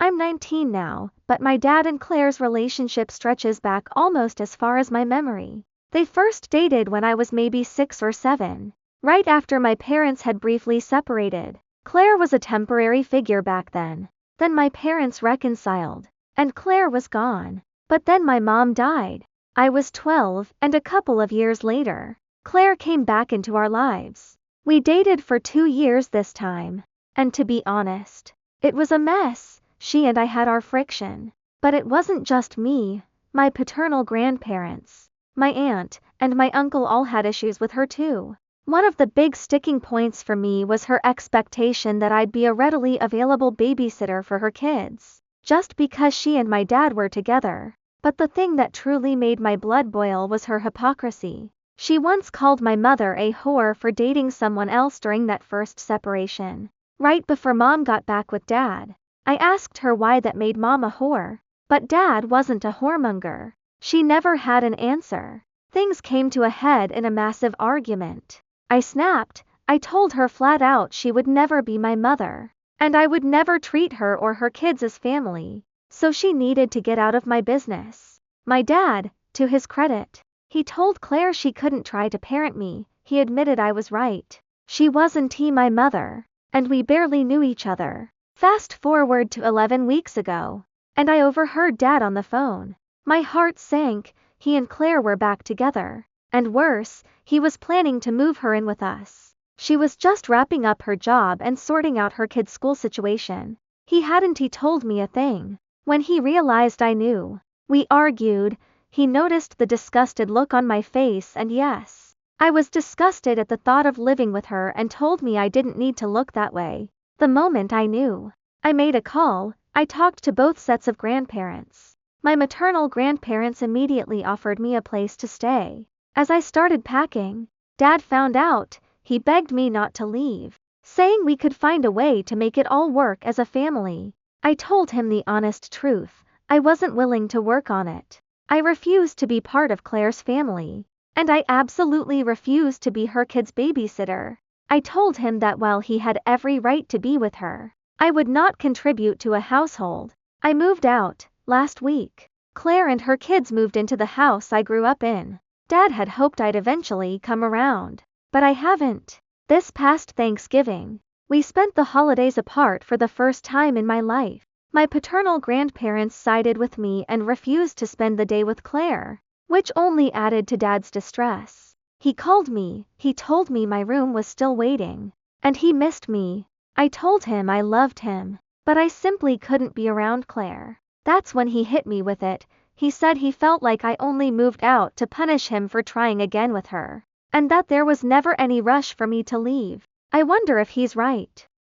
I'm 19 now, but my dad and Claire's relationship stretches back almost as far as my memory. They first dated when I was maybe 6 or 7, right after my parents had briefly separated. Claire was a temporary figure back then. Then my parents reconciled, and Claire was gone. But then my mom died. I was 12, and a couple of years later, Claire came back into our lives. We dated for 2 years this time, and to be honest, it was a mess. She and I had our friction. But it wasn't just me. My paternal grandparents, my aunt, and my uncle all had issues with her too. One of the big sticking points for me was her expectation that I'd be a readily available babysitter for her kids, just because she and my dad were together. But the thing that truly made my blood boil was her hypocrisy. She once called my mother a whore for dating someone else during that first separation, right before mom got back with dad. I asked her why that made mom a whore, but dad wasn't a whoremonger. She never had an answer. Things came to a head in a massive argument. I snapped. I told her flat out she would never be my mother, and I would never treat her or her kids as family, so she needed to get out of my business. My dad, to his credit, he told Claire she couldn't try to parent me. He admitted I was right. She wasn't my mother, and we barely knew each other. Fast forward to 11 weeks ago, and I overheard dad on the phone. My heart sank. He and Claire were back together. And worse, he was planning to move her in with us. She was just wrapping up her job and sorting out her kid's school situation. He told me a thing. When he realized I knew, we argued. He noticed the disgusted look on my face, and yes, I was disgusted at the thought of living with her, and told me I didn't need to look that way. The moment I knew, I made a call. I talked to both sets of grandparents. My maternal grandparents immediately offered me a place to stay. As I started packing, dad found out. He begged me not to leave, saying we could find a way to make it all work as a family. I told him the honest truth. I wasn't willing to work on it. I refused to be part of Claire's family, and I absolutely refused to be her kid's babysitter. I told him that while he had every right to be with her, I would not contribute to a household. I moved out last week. Claire and her kids moved into the house I grew up in. Dad had hoped I'd eventually come around, but I haven't. This past Thanksgiving, we spent the holidays apart for the first time in my life. My paternal grandparents sided with me and refused to spend the day with Claire, which only added to dad's distress. He called me. He told me my room was still waiting, and he missed me. I told him I loved him, but I simply couldn't be around Claire. That's when he hit me with it. He said he felt like I only moved out to punish him for trying again with her, and that there was never any rush for me to leave. I wonder if he's right.